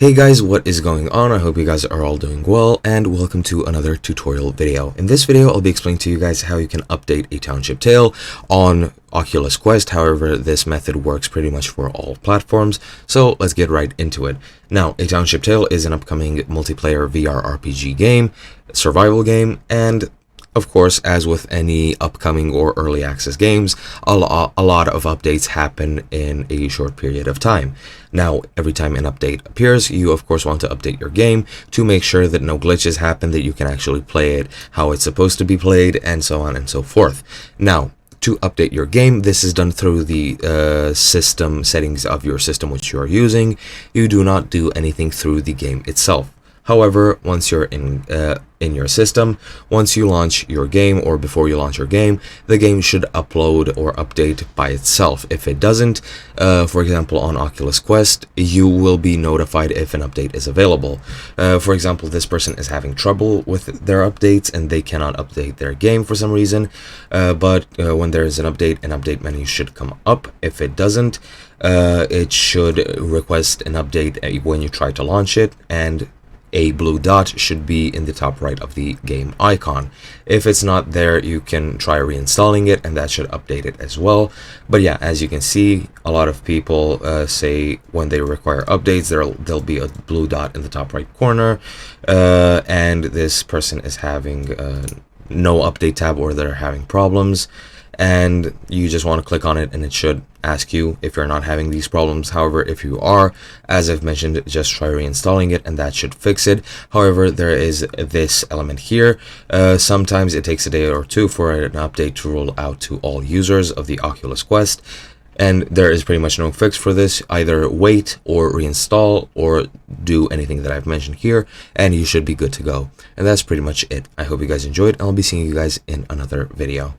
Hey guys, what is going on? I hope you guys are all doing well, and welcome to another tutorial video. In this video, I'll be explaining to you guys how you can update a Township tale on Oculus Quest. However, this method works pretty much for all platforms, so let's get right into it. Now, a Township tale is an upcoming multiplayer VR RPG game, survival game, and of course, as with any upcoming or early access games, a lot of updates happen in a short period of time. Now, every time an update appears, you of course want to update your game to make sure that no glitches happen, that you can actually play it how it's supposed to be played, and so on and so forth. Now, to update your game, this is done through the system settings of your system which you are using. You do not do anything through the game itself. However, once you're in your system, once you launch your game or before you launch your game, the game should upload or update by itself. If it doesn't, for example, on Oculus Quest, you will be notified if an update is available. For example, this person is having trouble with their updates and they cannot update their game for some reason, but when there is an update menu should come up. If it doesn't, it should request an update when you try to launch it, and a blue dot should be in the top right of the game icon. If it's not there, you can try reinstalling it and that should update it as well. But yeah, as you can see, a lot of people say when they require updates, there'll be a blue dot in the top right corner, and this person is having no update tab, or they're having problems, and you just want to click on it and it should ask you if you're not having these problems. However, if you are, as I've mentioned, just try reinstalling it and that should fix it. However, there is this element here. Sometimes it takes a day or two for an update to roll out to all users of the Oculus Quest, and there is pretty much no fix for this. Either wait or reinstall or do anything that I've mentioned here and you should be good to go. And that's pretty much it. I hope you guys enjoyed, and I'll be seeing you guys in another video.